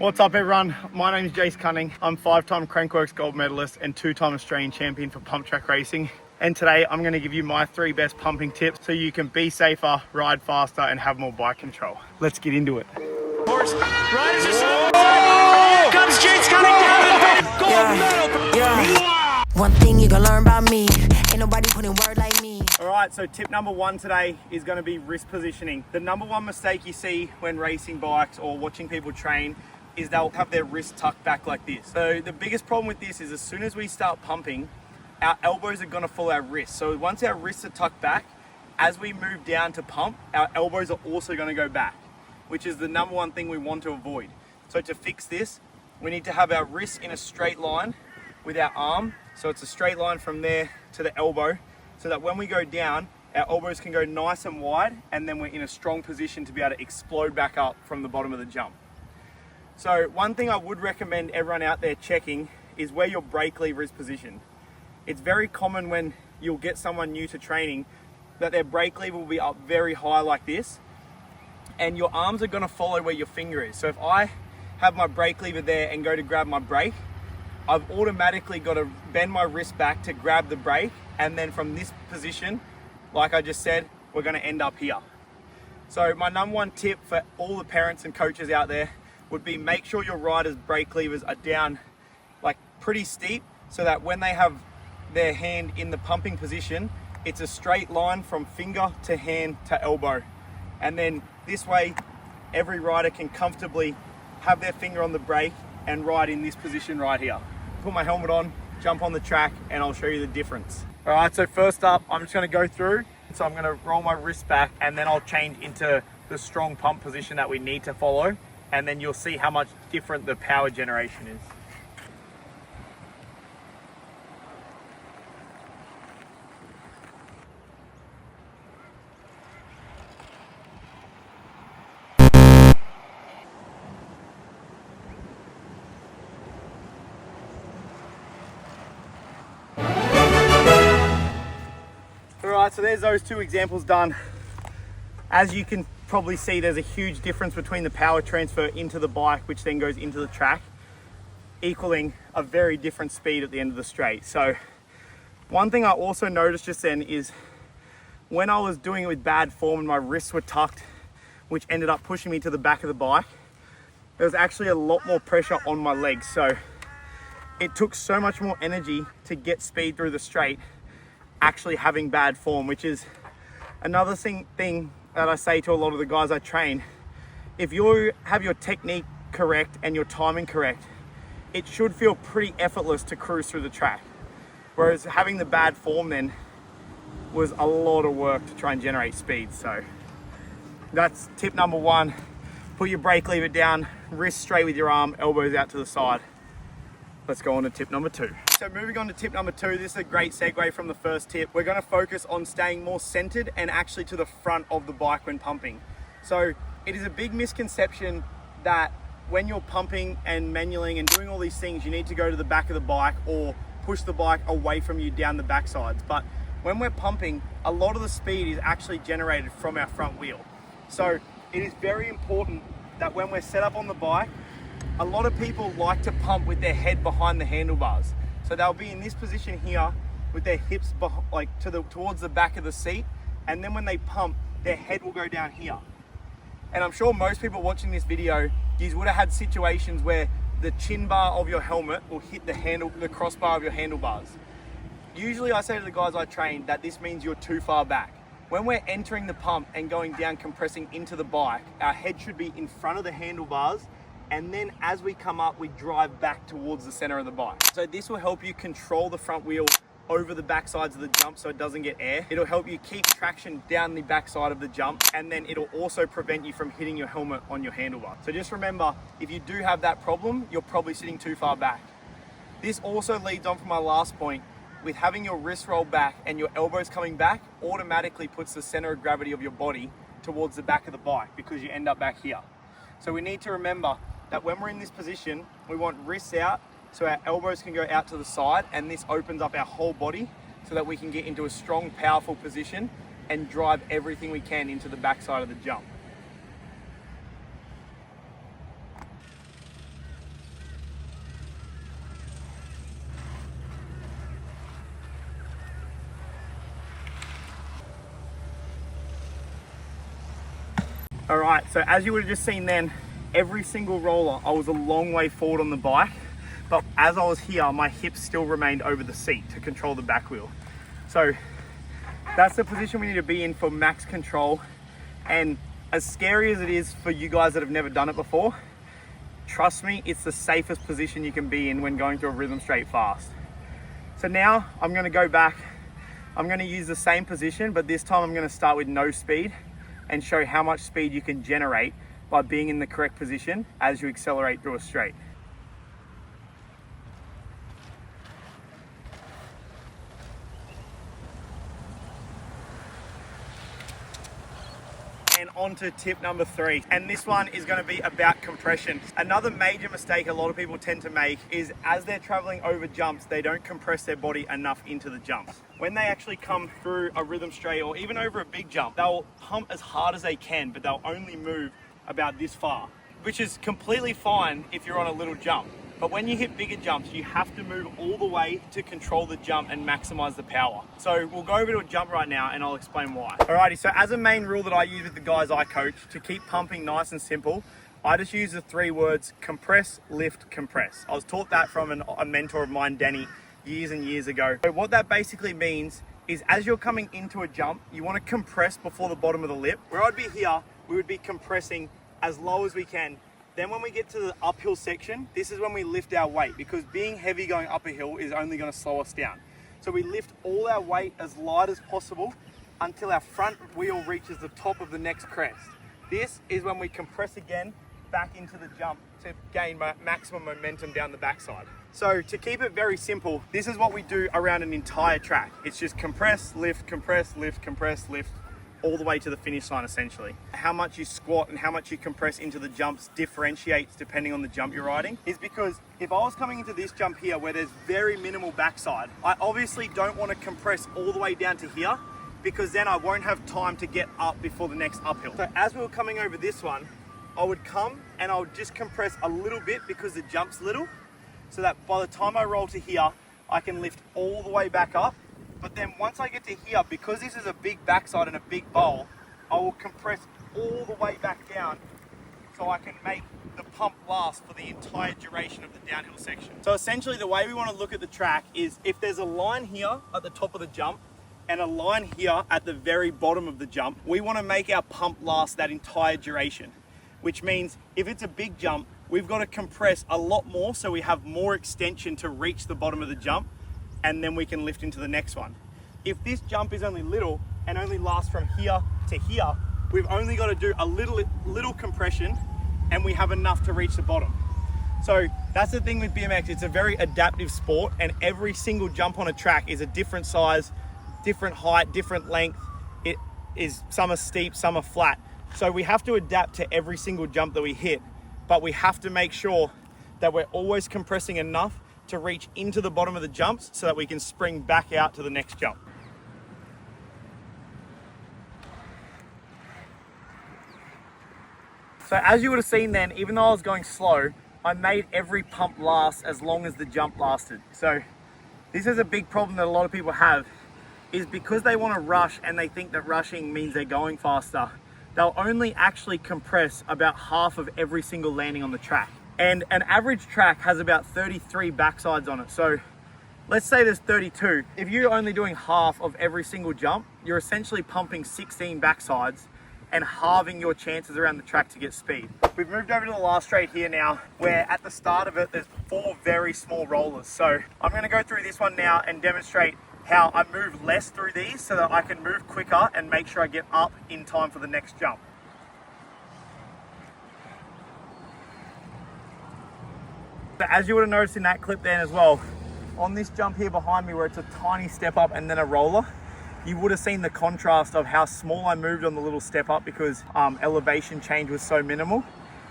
What's up everyone, my name is Jace Cunning. I'm 5-time Crankworx gold medalist and 2-time Australian champion for pump track racing. And today I'm going to give you my 3 best pumping tips so you can be safer, ride faster and have more bike control. Let's get into it. Riders are so excited. Here comes Jace Cunning down the gold medal. One thing you can learn about me, ain't nobody putting word like me. Alright, so tip number 1 today is going to be wrist positioning. The number 1 mistake you see when racing bikes or watching people train is they'll have their wrist tucked back like this. So the biggest problem with this is as soon as we start pumping, our elbows are going to follow our wrists. So once our wrists are tucked back, as we move down to pump, our elbows are also going to go back, which is the number 1 thing we want to avoid. So to fix this, we need to have our wrists in a straight line with our arm. So it's a straight line from there to the elbow, so that when we go down, our elbows can go nice and wide, and then we're in a strong position to be able to explode back up from the bottom of the jump. So one thing I would recommend everyone out there checking is where your brake lever is positioned. It's very common when you'll get someone new to training that their brake lever will be up very high like this, and your arms are going to follow where your finger is. So if I have my brake lever there and go to grab my brake, I've automatically got to bend my wrist back to grab the brake, and then from this position, like I just said, we're going to end up here. So my number 1 tip for all the parents and coaches out there would be make sure your riders' brake levers are down like pretty steep, so that when they have their hand in the pumping position, it's a straight line from finger to hand to elbow. And then this way, every rider can comfortably have their finger on the brake and ride in this position right here. Put my helmet on, jump on the track, and I'll show you the difference. All right, so first up, I'm just gonna go through. So I'm gonna roll my wrist back, and then I'll change into the strong pump position that we need to follow. And then you'll see how much different the power generation is. Alright, so there's those 2 examples done. As you can probably see, there's a huge difference between the power transfer into the bike, which then goes into the track, equaling a very different speed at the end of the straight. So one thing I also noticed just then is when I was doing it with bad form and my wrists were tucked, which ended up pushing me to the back of the bike, there was actually a lot more pressure on my legs. So it took so much more energy to get speed through the straight actually having bad form, which is another thing that I say to a lot of the guys I train. If you have your technique correct and your timing correct, it should feel pretty effortless to cruise through the track. Whereas having the bad form then was a lot of work to try and generate speed. So that's tip number 1. Put your brake lever down, wrist straight with your arm, elbows out to the side. Let's go on to tip number 2. So moving on to tip number 2, this is a great segue from the first tip. We're going to focus on staying more centered and actually to the front of the bike when pumping. So it is a big misconception that when you're pumping and manualing and doing all these things, you need to go to the back of the bike or push the bike away from you down the backsides. But when we're pumping, a lot of the speed is actually generated from our front wheel. So it is very important that when we're set up on the bike, a lot of people like to pump with their head behind the handlebars. So they'll be in this position here with their hips towards the back of the seat, and then when they pump, their head will go down here. And I'm sure most people watching this video, you would have had situations where the chin bar of your helmet will hit the crossbar of your handlebars. Usually I say to the guys I train that this means you're too far back. When we're entering the pump and going down, compressing into the bike, our head should be in front of the handlebars, and then as we come up, we drive back towards the center of the bike. So this will help you control the front wheel over the back sides of the jump so it doesn't get air. It'll help you keep traction down the back side of the jump, and then it'll also prevent you from hitting your helmet on your handlebar. So just remember, if you do have that problem, you're probably sitting too far back. This also leads on from my last point. With having your wrist rolled back and your elbows coming back, automatically puts the center of gravity of your body towards the back of the bike because you end up back here. So we need to remember that when we're in this position, we want wrists out so our elbows can go out to the side, and this opens up our whole body so that we can get into a strong, powerful position and drive everything we can into the backside of the jump. All right, so as you would have just seen then, every single roller, I was a long way forward on the bike, but as I was here, my hips still remained over the seat to control the back wheel. So that's the position we need to be in for max control. And as scary as it is for you guys that have never done it before, trust me, it's the safest position you can be in when going through a rhythm straight fast. So now I'm gonna go back. I'm gonna use the same position, but this time I'm gonna start with no speed and show how much speed you can generate by being in the correct position as you accelerate through a straight. And on to tip number 3. And this one is going to be about compression. Another major mistake a lot of people tend to make is as they're traveling over jumps, they don't compress their body enough into the jumps. When they actually come through a rhythm straight or even over a big jump, they'll pump as hard as they can, but they'll only move about this far, which is completely fine if you're on a little jump. But when you hit bigger jumps, you have to move all the way to control the jump and maximize the power. So we'll go over to a jump right now and I'll explain why. Alrighty, so as a main rule that I use with the guys I coach to keep pumping nice and simple, I just use the 3 words: compress, lift, compress. I was taught that from a mentor of mine, Danny, years and years ago. So what that basically means is as you're coming into a jump, you want to compress before the bottom of the lip. Where I'd be here, we would be compressing as low as we can. Then when we get to the uphill section, this is when we lift our weight, because being heavy going up a hill is only going to slow us down. So we lift all our weight as light as possible until our front wheel reaches the top of the next crest. This is when we compress again back into the jump to gain maximum momentum down the backside. So to keep it very simple, this is what we do around an entire track. It's just compress, lift, compress, lift, compress, lift, all the way to the finish line essentially. How much you squat and how much you compress into the jumps differentiates depending on the jump you're riding, is because if I was coming into this jump here where there's very minimal backside, I obviously don't want to compress all the way down to here, because then I won't have time to get up before the next uphill. So as we were coming over this one, I would come and I would just compress a little bit because the jump's little, so that by the time I roll to here, I can lift all the way back up. But then once I get to here, because this is a big backside and a big bowl, I will compress all the way back down so I can make the pump last for the entire duration of the downhill section. So essentially the way we want to look at the track is if there's a line here at the top of the jump and a line here at the very bottom of the jump, we want to make our pump last that entire duration, which means if it's a big jump, we've got to compress a lot more so we have more extension to reach the bottom of the jump, and then we can lift into the next one. If this jump is only little and only lasts from here to here, we've only got to do a little compression and we have enough to reach the bottom. So that's the thing with BMX, it's a very adaptive sport and every single jump on a track is a different size, different height, different length. It is, some are steep, some are flat. So we have to adapt to every single jump that we hit, but we have to make sure that we're always compressing enough to reach into the bottom of the jumps so that we can spring back out to the next jump. So as you would have seen then, even though I was going slow, I made every pump last as long as the jump lasted. So this is a big problem that a lot of people have, is because they want to rush and they think that rushing means they're going faster, they'll only actually compress about half of every single landing on the track. And an average track has about 33 backsides on it. So let's say there's 32. If you're only doing half of every single jump, you're essentially pumping 16 backsides and halving your chances around the track to get speed. We've moved over to the last straight here now, where at the start of it, there's 4 very small rollers. So I'm gonna go through this one now and demonstrate how I move less through these so that I can move quicker and make sure I get up in time for the next jump. But as you would have noticed in that clip then as well, on this jump here behind me where it's a tiny step up and then a roller, you would have seen the contrast of how small I moved on the little step up because elevation change was so minimal,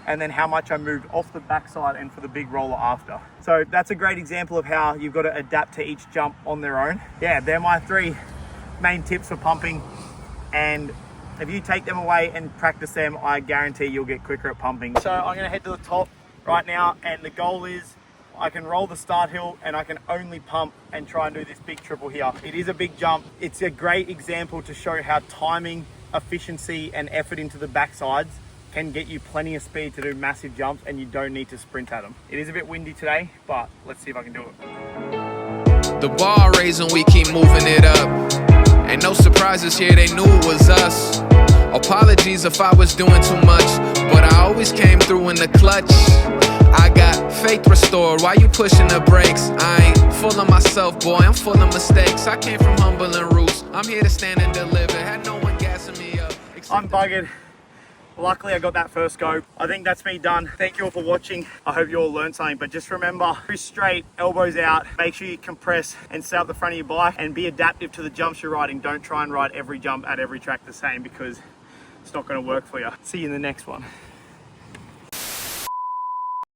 and then how much I moved off the backside and for the big roller after. So that's a great example of how you've got to adapt to each jump on their own. Yeah, they're my 3 main tips for pumping, and if you take them away and practice them, I guarantee you'll get quicker at pumping. So I'm gonna head to the top right now, and the goal is I can roll the start hill and I can only pump and try and do this big triple here. It is a big jump. It's a great example to show how timing, efficiency and effort into the backsides can get you plenty of speed to do massive jumps, and you don't need to sprint at them. It is a bit windy today, but let's see if I can do it. The bar raising, we keep moving it up. Ain't no surprises here, they knew it was us. Apologies if I was doing too much, but I always came through in the clutch. I got faith restored, why you pushing the brakes? I ain't full of myself, boy, I'm full of mistakes. I came from humble and roots, I'm here to stand and deliver. Had no one gassing me up. I'm buggered. Luckily I got that first go. I think that's me done. Thank you all for watching. I hope you all learned something, but just remember, wrist straight, elbows out, make sure you compress and stay up the front of your bike, and be adaptive to the jumps you're riding. Don't try and ride every jump at every track the same, because it's not going to work for you. See you in the next one.